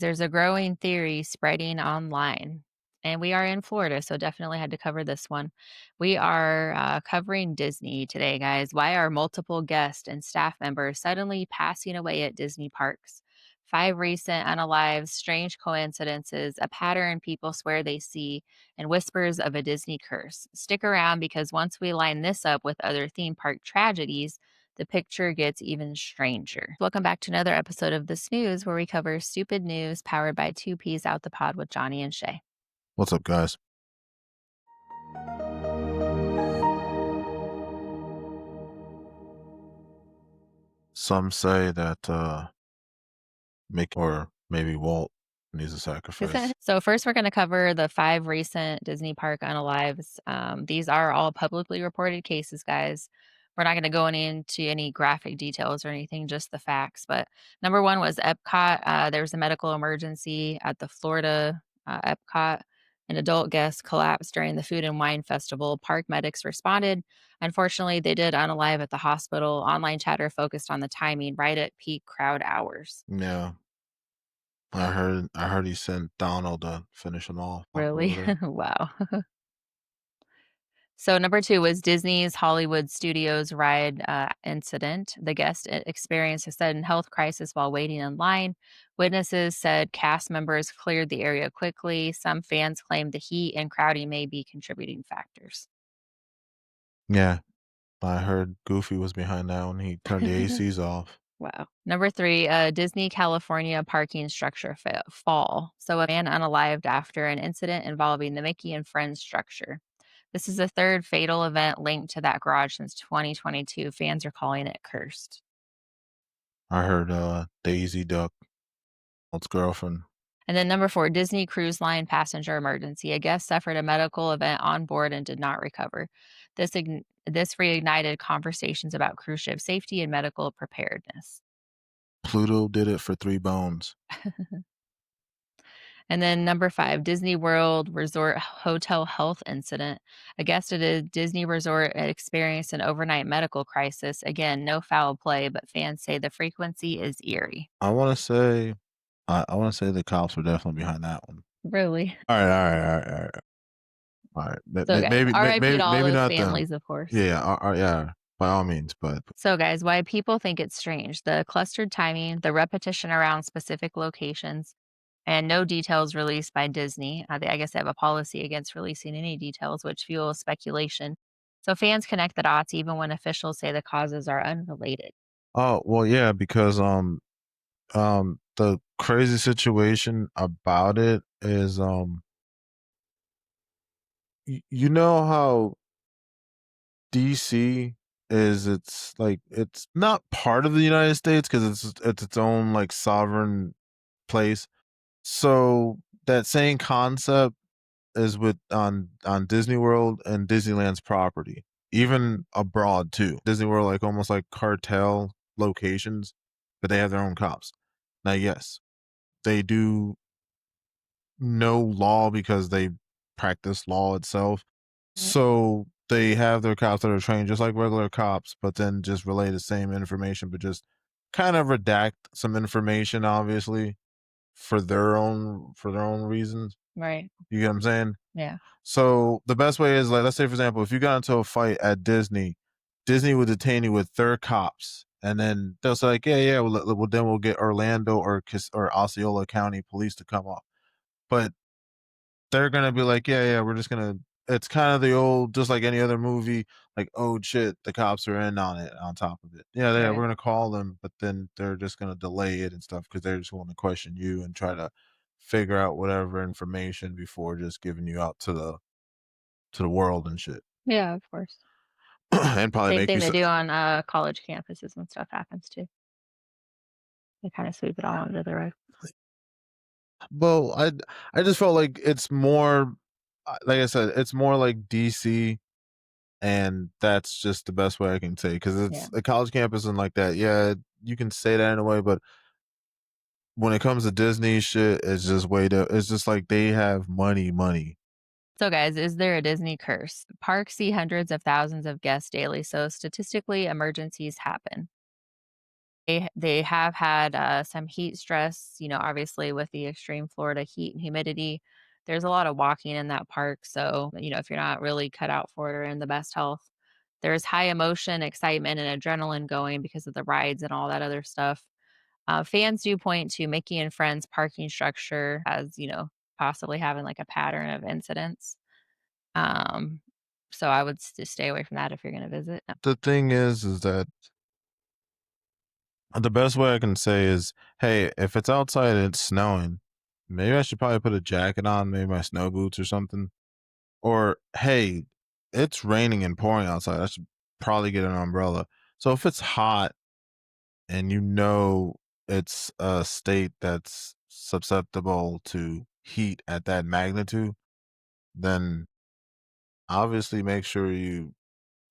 There's a growing theory spreading online, and we are in Florida, so definitely had to cover this one. We are covering Disney today, guys. Why are multiple guests and staff members suddenly passing away at Disney parks? Five recent unalive, strange coincidences, a pattern people swear they see, and whispers of a Disney curse. Stick around because once we line this up with other theme park tragedies, the picture gets even stranger. Welcome back to another episode of the SNEWS where we cover stupid news powered by two peas out the pod with Johnny and Shay. What's up, guys? Some say that Mickey or maybe Walt needs a sacrifice. So first, we're going to cover the five recent Disney Park unalives. These are all publicly reported cases, guys. We're not going to go into any graphic details or anything, just the facts. But number one was Epcot. There was a medical emergency at the Florida Epcot. An adult guest collapsed during the Food and Wine Festival. Park medics responded. Unfortunately, they did unalive at the hospital. Online chatter focused on the timing right at peak crowd hours. Yeah, I heard he sent Donald to finish them off over Really? there. Wow. So number 2 was Disney's Hollywood Studios ride, incident. The guest experienced a sudden health crisis while waiting in line. Witnesses said cast members cleared the area quickly. Some fans claimed the heat and crowding may be contributing factors. Yeah, I heard Goofy was behind that when he turned the ACs off. Wow. Number 3, Disney California parking structure fall. So a man unalived after an incident involving the Mickey and Friends structure. This is the third fatal event linked to that garage since 2022. Fans are calling it cursed. I heard Daisy Duck, Walt's girlfriend. And then number 4, Disney Cruise Line passenger emergency. A guest suffered a medical event on board and did not recover. This reignited conversations about cruise ship safety and medical preparedness. Pluto did it for 3 bones. And then number 5, Disney World Resort Hotel Health Incident. A guest at a Disney resort had experienced an overnight medical crisis. Again, no foul play, but fans say the frequency is eerie. I want to say, I want to say the cops were definitely behind that one. Really? All right, all right, all right, all right, all right. So, guys, RIP to all Maybe those not them. families, of course. Yeah, yeah, yeah. By all means, but So, guys, why people think it's strange the clustered timing, the repetition around specific locations, and no details released by Disney. I guess they have a policy against releasing any details, which fuels speculation. So, fans connect the dots even when officials say the causes are unrelated. oh well, yeah, because the crazy situation about it is you know how DC is, it's like it's not part of the United States because it's its own like sovereign place. So that same concept is with on Disney World and Disneyland's property, even abroad too. Disney World like almost like cartel locations, but they have their own cops. Now, yes, they do know law because they practice law itself. Mm. So they have their cops that are trained just like regular cops, but then just relay the same information, but just kind of redact some information, obviously, for their own reasons. Right. You get what I'm saying? Yeah. So the best way is like, let's say for example, if you got into a fight at Disney, Disney would detain you with their cops, and then they'll say like, yeah, yeah, well then we'll get Orlando or Osceola County Police to come up. But they're gonna be like, yeah, yeah, we're just gonna. It's kind of the old, just like any other movie, like, oh shit, the cops are in on it, on top of it. Yeah, yeah, we're Right. gonna call them, but then they're just gonna delay it and stuff because they're just want to question you and try to figure out whatever information before just giving you out to the world and shit, Yeah, of course. and probably Same make thing you. they do on college campuses when stuff happens too. They kind of sweep it all under the rug. Well, I just felt like it's more, like I said, it's more like DC, and that's just the best way I can say because Yeah. it's a college campus and like that. Yeah, you can say that in a way, but when it comes to Disney shit, it's just way to. It's just like they have money, money. So, guys, is there a Disney curse? Parks see hundreds of thousands of guests daily, so statistically, emergencies happen. They have had, some heat stress, obviously with the extreme Florida heat and humidity. There's a lot of walking in that park, so, if you're not really cut out for it or in the best health, there's high emotion, excitement, and adrenaline going because of the rides and all that other stuff. Fans do point to Mickey and Friends parking structure as, possibly having, like, a pattern of incidents. Um, so I would just stay away from that if you're gonna visit. The thing is that the best way I can say is, hey, if it's outside and it's snowing, maybe I should probably put a jacket on, maybe my snow boots or something. Or, hey, it's raining and pouring outside. I should probably get an umbrella. So if it's hot and it's a state that's susceptible to heat at that magnitude, then obviously make sure you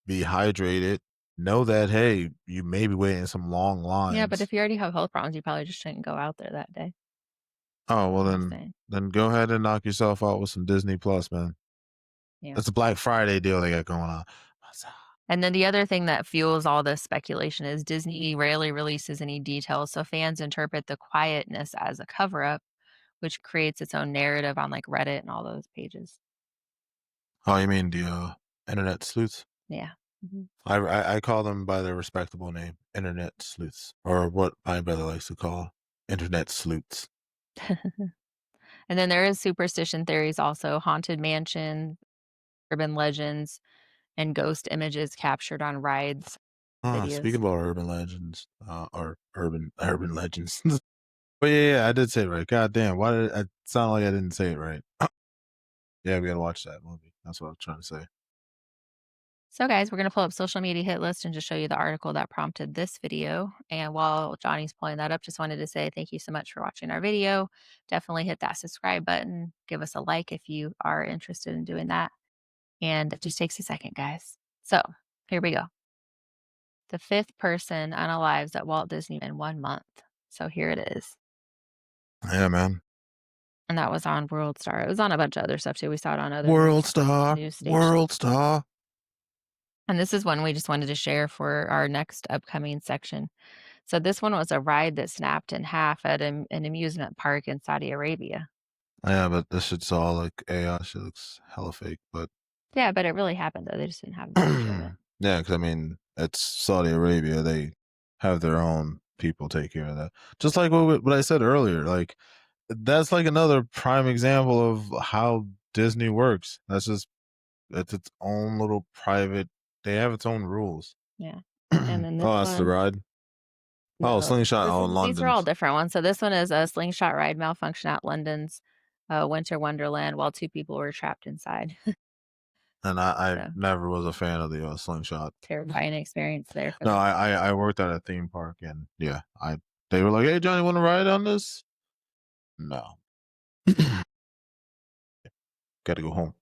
be hydrated. Know that, hey, you may be waiting in some long Yeah, but lines. if you already have health problems, you probably just shouldn't go out there that day. Oh, well I'm just then saying. then go ahead and knock yourself out with some Disney Plus, man. Yeah. That's a Black Friday deal they got going on. And then the other thing that fuels all this speculation is Disney rarely releases any details, so fans interpret the quietness as a cover up, which creates its own narrative on like Reddit and all those pages. Oh, you mean the internet sleuths? Yeah. Mhm. I call them by their respectable name, internet sleuths, or what my brother likes to call internet sleuths. And then there is superstition theories also, haunted mansion, urban legends, and ghost images captured on rides, Speaking videos. about urban legends, or urban legends. But yeah, I did say it right. God damn, why did it sound like I didn't say it right? Yeah, we gotta watch that movie. That's what I was trying to say. So, guys, we're going to pull up social media hit list and just show you the article that prompted this video. And while Johnny's pulling that up, just wanted to say thank you so much for watching our video. Definitely hit that subscribe button. Give us a like if you are interested in doing that. And it just takes a second, guys. So, here we go. The fifth person unalives at Walt Disney in 1 month. So, here it is. Yeah, man. And that was on World Star. It was on a bunch of other stuff too. We saw it on other World Star, news stations. World Star. And this is one we just wanted to share for our next upcoming section. So this one was a ride that snapped in half at an amusement park in Saudi Arabia. Yeah, but this shit's all like AI. Shit looks hella fake, but Yeah, but it really happened though. They just didn't have footage of it. yeah, because I mean, it's Saudi Arabia. They have their own people take care of that. Just like what I said earlier. Like that's like another prime example of how Disney works. It's its own little private. They have its own rules. Yeah. Oh, And then this that's the one, ride. Oh, no, Slingshot. Oh, in these are all London's. different ones. So this one is a slingshot ride malfunction at London's Winter Wonderland while two people were trapped inside. And I So never was a fan of the Slingshot. terrifying experience there for No, them. I worked at a theme park, and yeah, I they were like, "Hey, Johnny, want to ride on this?" No, got to go home.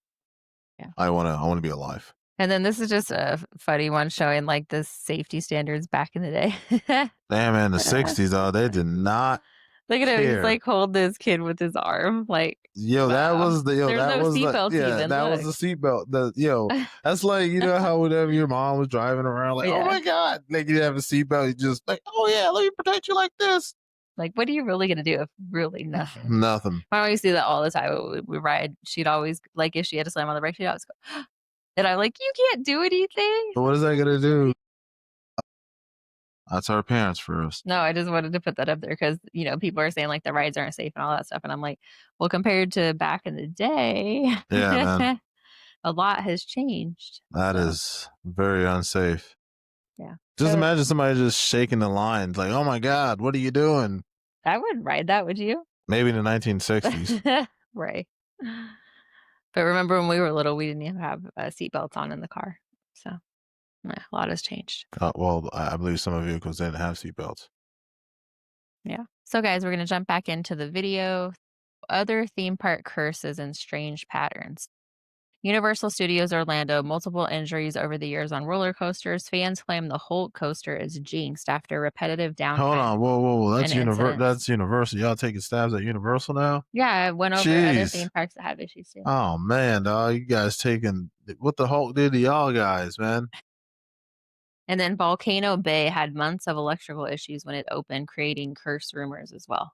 Yeah. I wanna be alive. And then this is just a funny one showing like the safety standards back in the day. Damn, man, the '60s, they did not Look at him, he's, care. like, holding this kid with his arm, like, wow. There's no seatbelts yeah, even, that was look. the seatbelt. That's like how whenever your mom was driving around, like, oh Yeah. my god, like you have a seatbelt, you just like, oh yeah, let me protect you like this. Like, what are you really gonna do if really nothing? Nothing. My mom used to do that all the time when we ride. She'd always like, if she had to slam on the brake, she'd always go, and I'm like, "You can't do anything." But what is that gonna do? That's our parents for us. No, I just wanted to put that up there because people are saying, like, the rides aren't safe and all that stuff, and I'm like, "Well, compared to back in the day, Yeah, man, a lot has changed." that So, is very unsafe. yeah. Just So, imagine somebody just shaking the lines, like, oh my god, what are you doing? I wouldn't ride that, would you? Maybe in the 1960s. Right. But remember when we were little, we didn't even have, seat belts on in the car. So, yeah, a lot has changed. Well, I believe some of vehicles didn't have seatbelts. Yeah. So, guys, we're gonna jump back into the video. Other theme park curses and strange patterns. Universal Studios Orlando, multiple injuries over the years on roller coasters. Fans claim the Hulk coaster is jinxed after repetitive Hold downtime on, whoa, whoa, whoa, and incidents. that's Universal. Y'all taking stabs at Universal now? Yeah, I went over other Jeez. theme parks that have issues too. Oh man, dog, you guys taking what the Hulk did to y'all guys, man. And then Volcano Bay had months of electrical issues when it opened, creating curse rumors as well.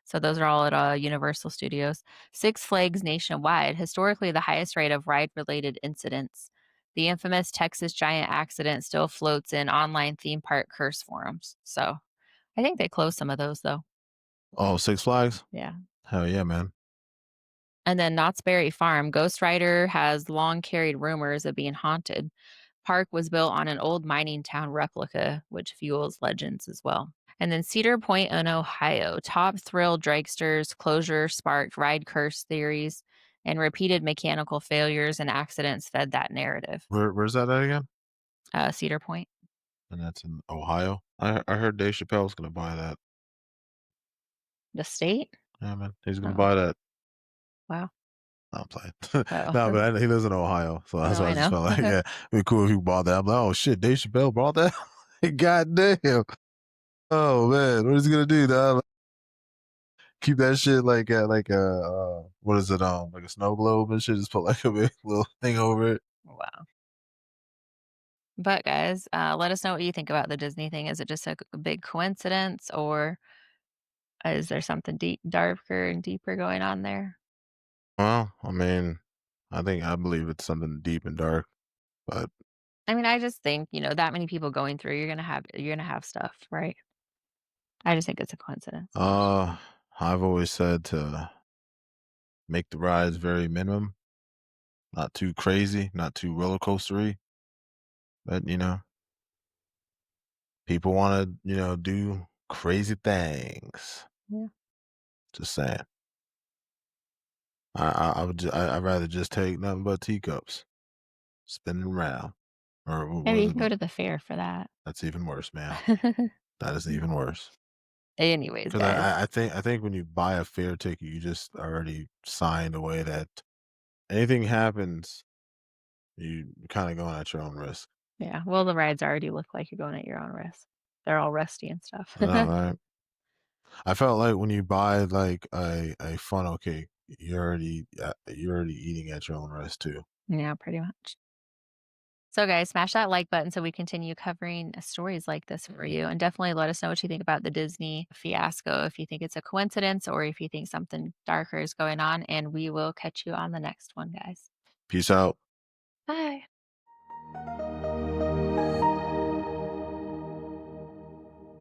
So those are all at Universal Studios. Six Flags nationwide, historically the highest rate of ride-related incidents. The infamous Texas Giant accident still floats in online theme park curse forums. So I think they closed some of those though. Oh, Six Flags? Yeah. Hell yeah, man. And then Knott's Berry Farm, Ghost Rider has long carried rumors of being haunted. Park was built on an old mining town replica, which fuels legends as well. And then Cedar Point in Ohio, top thrill dragsters, closure sparked ride curse theories, and repeated mechanical failures and accidents fed that narrative. Where's that at again? Cedar Point, And that's in Ohio? I heard Dave Chappelle's gonna buy that. the state? Yeah, man. He's gonna Oh, buy that. wow. No, I'm playing. Oh, No, but he lives in Ohio, so that's no, why I I just know. felt like, yeah, it'd be cool if he bought that. I'm like, "Oh, shit, Dave Chappelle bought that?" God damn. Oh, man. What is he gonna do, dog? Keep that shit like what is it, like a snow globe and shit, just put, like, a big little thing over it? Wow. But guys, let us know what you think about the Disney thing. Is it just a big coincidence, or is there something darker and deeper going on there? Well, I mean, I believe it's something deep and dark, but, I mean, I just think, that many people going through, you're gonna have stuff, right? I just think it's a coincidence. uh, I've always said to make the rides very minimum, not too crazy, not too roller coastery, but, people wanna, do crazy things. Yeah. Just saying. I'd rather just take nothing but teacups, spinning around, or what Maybe is you it? can go to the fair for that. That's even worse, man. That is even worse. Anyways, 'Cause guys. I think when you buy a fare ticket, you just already signed away that anything happens, you kinda going at your own risk. Yeah, well, the rides already look like you're going at your own risk. They're all rusty and stuff. I know, right? I felt like when you buy, like, a funnel cake, you're already eating at your own risk too. Yeah, pretty much. So, guys, smash that like button so we continue covering stories like this for you. And definitely let us know what you think about the Disney fiasco, if you think it's a coincidence or if you think something darker is going on. And we will catch you on the next one, guys. Peace out. Bye.